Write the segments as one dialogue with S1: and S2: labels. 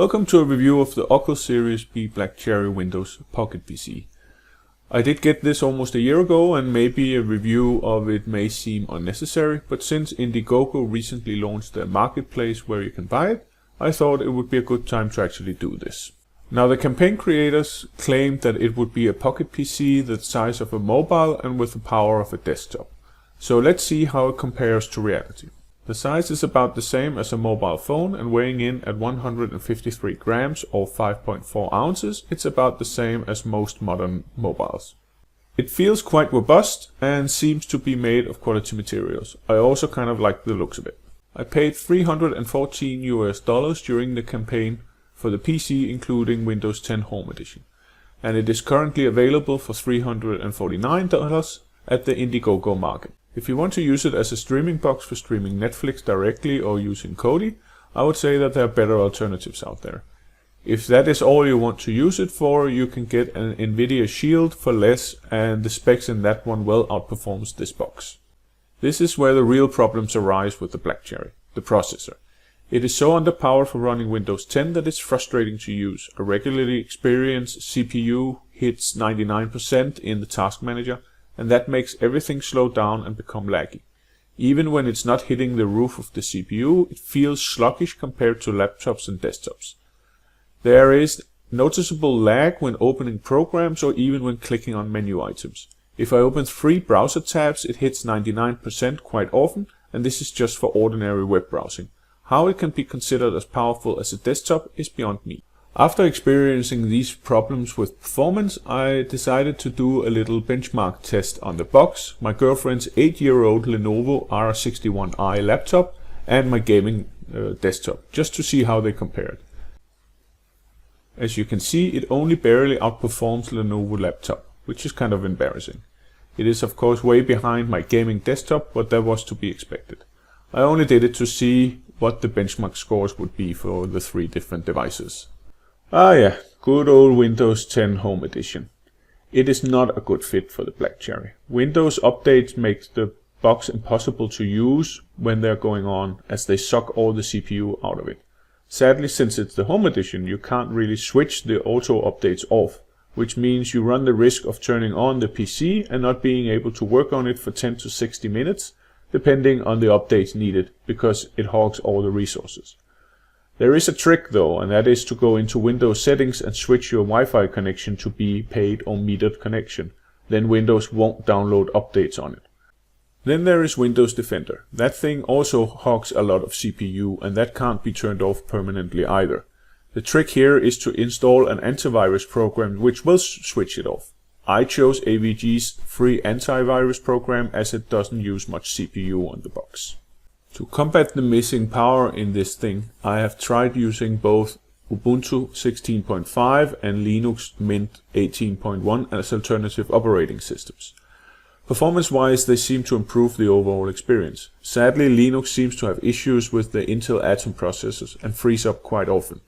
S1: Welcome to a review of the Ockel Sirius B Black Cherry Windows Pocket PC. I did get this almost a year ago, and maybe a review of it may seem unnecessary, but since Indiegogo recently launched their marketplace where you can buy it, I thought it would be a good time to actually do this. Now, the campaign creators claimed that it would be a pocket PC the size of a mobile and with the power of a desktop. So let's see how it compares to reality. The size is about the same as a mobile phone, and weighing in at 153 grams or 5.4 ounces, it's about the same as most modern mobiles. It feels quite robust and seems to be made of quality materials. I also kind of like the looks of it. I paid $314 during the campaign for the PC, including Windows 10 Home Edition, and it is currently available for $349 at the Indiegogo Market. If you want to use it as a streaming box for streaming Netflix directly or using Kodi, I would say that there are better alternatives out there. If that is all you want to use it for, you can get an Nvidia Shield for less, and the specs in that one well outperforms this box. This is where the real problems arise with the Black Cherry, the processor. It is so underpowered for running Windows 10 that it's frustrating to use. A regularly experienced CPU hits 99% in the Task Manager, and that makes everything slow down and become laggy. Even when it's not hitting the roof of the CPU, it feels sluggish compared to laptops and desktops. There is noticeable lag when opening programs or even when clicking on menu items. If I open 3 browser tabs, it hits 99% quite often, and this is just for ordinary web browsing. How it can be considered as powerful as a desktop is beyond me. After experiencing these problems with performance, I decided to do a little benchmark test on the box, my girlfriend's 8-year-old Lenovo R61i laptop, and my gaming desktop, just to see how they compared. As you can see, it only barely outperforms Lenovo laptop, which is kind of embarrassing. It is of course way behind my gaming desktop, but that was to be expected. I only did it to see what the benchmark scores would be for the 3 different devices. Ah yeah, good old Windows 10 Home Edition. It is not a good fit for the Black Cherry. Windows updates make the box impossible to use when they're going on, as they suck all the CPU out of it. Sadly, since it's the Home Edition, you can't really switch the auto updates off, which means you run the risk of turning on the PC and not being able to work on it for 10 to 60 minutes, depending on the updates needed, because it hogs all the resources. There is a trick though, and that is to go into Windows settings and switch your Wi-Fi connection to be paid or metered connection. Then Windows won't download updates on it. Then there is Windows Defender. That thing also hogs a lot of CPU, and that can't be turned off permanently either. The trick here is to install an antivirus program which will switch it off. I chose AVG's free antivirus program as it doesn't use much CPU on the box. To combat the missing power in this thing, I have tried using both Ubuntu 16.5 and Linux Mint 18.1 as alternative operating systems. Performance-wise, they seem to improve the overall experience. Sadly, Linux seems to have issues with the Intel Atom processors and freeze up quite often.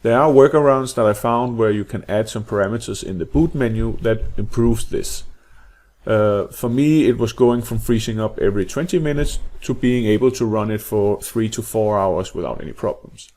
S1: There are workarounds that I found where you can add some parameters in the boot menu that improves this. For me, it was going from freezing up every 20 minutes to being able to run it for 3 to 4 hours without any problems.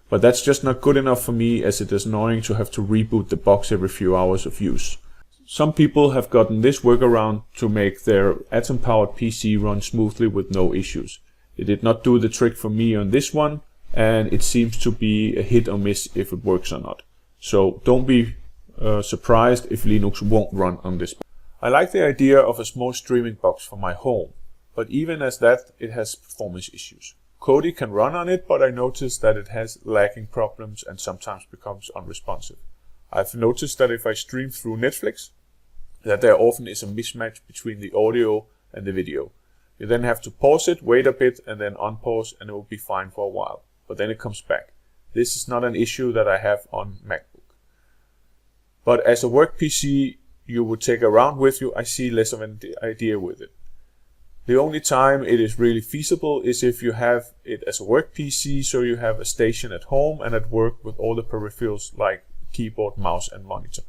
S1: But that's just not good enough for me, as it is annoying to have to reboot the box every few hours of use. Some people have gotten this workaround to make their Atom-powered PC run smoothly with no issues. It did not do the trick for me on this one, and it seems to be a hit or miss if it works or not. So don't be surprised if Linux won't run on this. I like the idea of a small streaming box for my home, but even as that, it has performance issues. Kodi can run on it, but I noticed that it has lagging problems and sometimes becomes unresponsive. I've noticed that if I stream through Netflix, that there often is a mismatch between the audio and the video. You then have to pause it, wait a bit, and then unpause, and it will be fine for a while. But then it comes back. This is not an issue that I have on MacBook. But as a work PC you would take around with you, I see less of an idea with it. The only time it is really feasible is if you have it as a work PC, so you have a station at home and at work with all the peripherals like keyboard, mouse and monitor.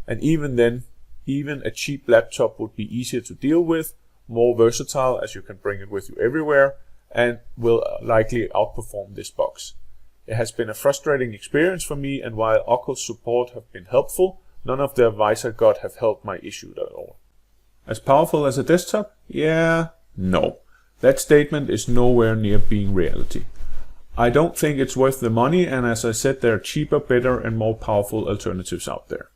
S1: And even then, even a cheap laptop would be easier to deal with, more versatile as you can bring it with you everywhere, and will likely outperform this box. It has been a frustrating experience for me, and while Ockel's support have been helpful, none of the advice I got have helped my issue at all. As powerful as a desktop? Yeah, no. That statement is nowhere near being reality. I don't think it's worth the money, and as I said, there are cheaper, better and more powerful alternatives out there.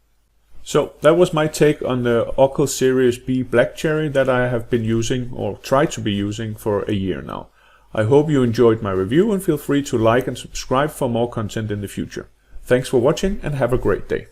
S1: So that was my take on the Ockel Sirius B Black Cherry that I have been using, or tried to be using, for a year now. I hope you enjoyed my review, and feel free to like and subscribe for more content in the future. Thanks for watching and have a great day.